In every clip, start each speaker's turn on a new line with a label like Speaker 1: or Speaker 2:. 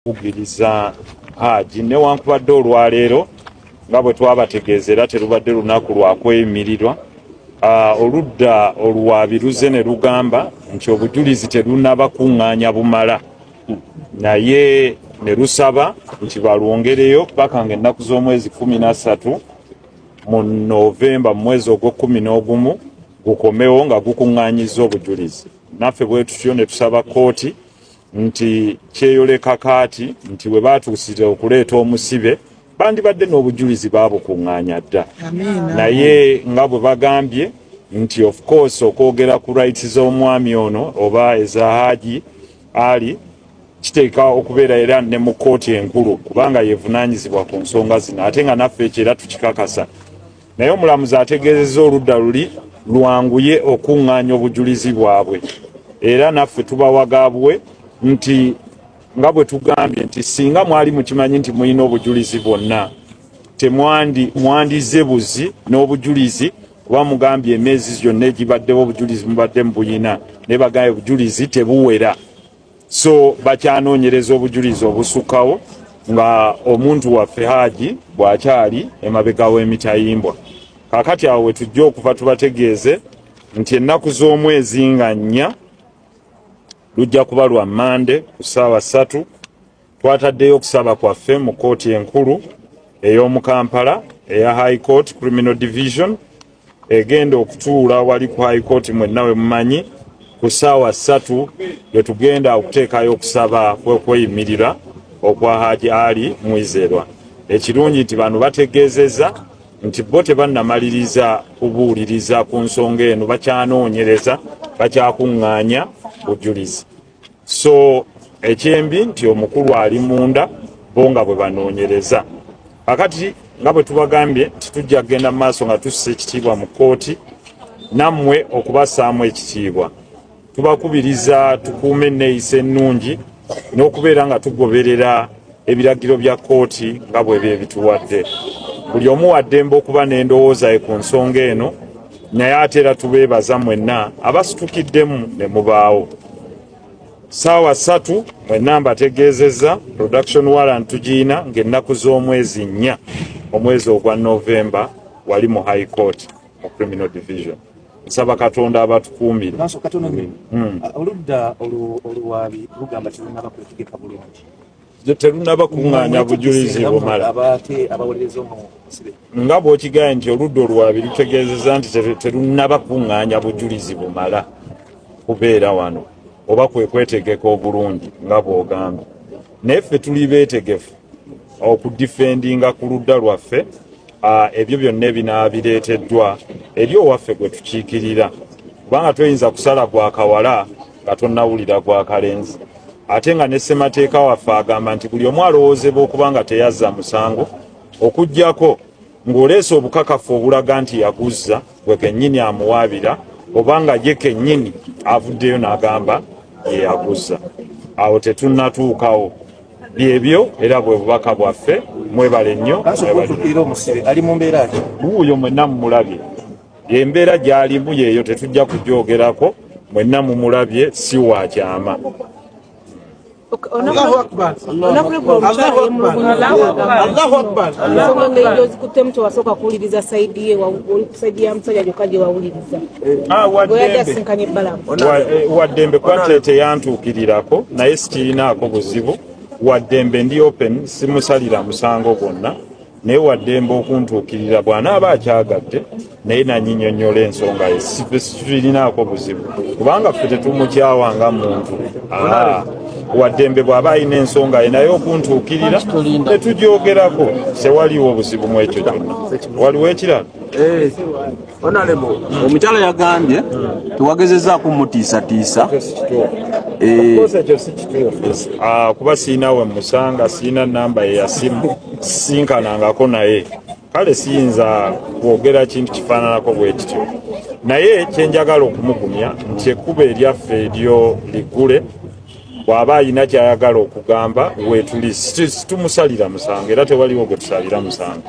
Speaker 1: Kugiriza Haji newankubadde olwaleero nga bwe twabategeezera terubadde lunaku lwakweyimirirwa. Oludda oluwaabi luze ne lugamba nti obujulizi terunaba kuŋŋaanya bumala, naye ne lusaba nti balwongereyo paka ng'ennaku z'omwezi 13 mu Novemba mu mwezi ogw'Okumu gukomewo nga gukuŋŋaanyizza obujulizi. Naffe bwe tutyo ne tusaba kkooti nti kyeyoleka kaati nti we baatuusire okuleeta omusibe bandibadde n'obujulizi baabukuŋŋaanya dda, naye nga bwe bagambye nti of course okwogera ku rights z'omwami ono oba eza Haji Ali kiteeka okubeera era ne mu kkooti enkulu kubanga yevunaanyizibwa ku nsonga zino, ate nga naffe ekyo era tukikakasa. Naye omulamuzi ategeezezza oludda luli lwanguye okuŋŋaanya obujulizi bwabwe, era naffe tubawagaabwe nti nga bwe tugambye nti singa mwali mukimanyi nti mulina obujulizi bwonna mwandize buzi n'obujulizi, kuba mugambye emyezi gyonna egibaddewo obujulizi mubadde mubuyina, ne bagambye obujulizi tebuwera, so bakyanoonyereza obujulizi obusukkawo nga omuntu waffe Haji bw'akyali emabega w'emitayimbwa. Kaakati awo we tujja okuva tubategeeze nti ennaku z'omwezi nga 4 lujja kuba lwa Mande ku ssaawa 3. Twataddeyo okusaba kwaffe mu kkooti enkulu ey'omu Kampala eya High Court Criminal Division egenda okutuula wali ku High Court mwenna we mumanyi ku ssaawa 3 lwe tugenda okuteekayo okusaba kw'okweyimirira okwa Haji Ali Mwizelwa. Ekirungi nti bano bategeezezza nti bo tebannamaliriza kubuuliriza ku nsonga eno, bakyanoonyereza, bakyakuŋŋaanya bujulizi. So ekyembi nti omukulu ali munda bo nga bwe banoonyereza. Kakati nga bwe tubagambye titujja kgenda mu maaso nga tussa ekitiibwa mu kkooti, nammwe okubassaamu ekitiibwa. Tubakubiriza tukuume enneeyisa ennungi n'okubeera nga tugoberera ebiragiro bya kkooti nga bwe bituwadde. Buli omu wa ddembe okuba n'endowooza ye ku nsonga eno, naye ate era tubeebaza mwenna abasitukiddemu ne mubaawo. Ssaawa 3 mwenna mbategeezezza production warrant tugiina ng'ennaku z'omwezi 4 omwezi ogwa Novemba wali mu High Court mu Criminal Division. Nsaba Katonda abatukuumire.
Speaker 2: Oludda oluwaabi lugamba terunaba kwetegeka bulungi,
Speaker 1: terunaba kuŋŋaanya bujulizi bumala. Nga bw'okigaye nti oludda oluwaabi lutegeezezza nti terunaba kuŋŋaanya bujulizi bumala kubeera wano oba kwe kwetegeka obulungi nga bw'ogambye. Naye ffe tuli beetegefu okudifendinga ku ludda lwaffe ebyo byonna ebinaabireeteddwa eri owaffe gwe tukiikirira, kubanga toyinza kusala gwa kawala nga tonnawulira gwa kalenzi. Ate nga ne ssemateeka waffe agamba nti buli omu alowoozebwa okuba nga teyazza musango okuggyako ng'oleese obukakafu obulaga nti yaguzza gwe kennyini amuwaabira oba nga ye kennyini avuddeyo n'agamba ye yaguzza. Awo tetunnatuukawo. Byebyo era bwe bubaka bwaffe. Mwebale nnyo.
Speaker 2: Ali mu mbeera ki?
Speaker 1: Wuuyo mwenna mumulabye. Embeera gy'alimu yeeyo tetujja kugyogerako, mwenna mumulabye, si wa kyama.
Speaker 3: Allahu Akbar. Kutemto wasoka kuwuliriza saidi ye saidi ya msajja jokaje wawuliriza.
Speaker 1: Waddembe kwatete yantuukirirako naye sikirinaako buzibu. Waddembe ndi open simusalira musango gwonna, naye waddembe okuntuukirira bw'anaaba akyagadde naye nanyinyonnyola ensonga ye sikirinaako buzibu kubanga ffe tetumukyawanga muntu. Waddembe bw'aba alina ensonga ye naye okuntuukirira netugyogerako, sewaliwo obuzibu mu ekyo kyonna. Waliwo ekirala?
Speaker 4: Honorable, omukyala yagambye tuwagezezzaako mutiisatiisa.
Speaker 1: Ekyo si kituufu. Kuba siinawe musanga, siina namba ye ya simu, sinkanangako naye, kale siyinza kwogera kintu kifaananako bwe kityo. Naye kyenjagala okumugumya nti ekkubo eryaffe eryo liggule. Bw'aba alina ky'ayagala okugamba weetuli situmusalira musango era tewaliwo gwe tusalira musango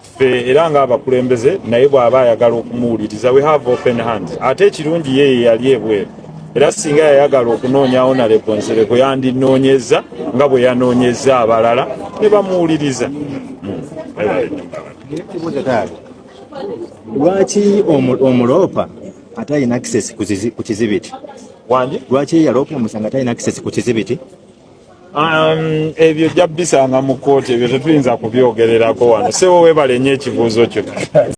Speaker 1: ffe era ng'abakulembeze, naye bw'aba ayagala okumuwuliriza we have open hands. Ate ekirungi ye yali ebweru era singa yayagala okunoonya Honorable Nsereko yandinoonyeza nga bwe yanoonyeza abalala ne bamuwuliriza.
Speaker 5: Lwaki omuloopa ate alina access ku kizibiti?
Speaker 1: Wangi?
Speaker 5: Lwaki yaloopa omusanga ate alina access ku kizibiti?
Speaker 1: Ebyo jja bisanga mu kkooti, ebyo tetuyinza kubyogererako wano. Sewo weebale nnyo ekibuuzo kyo.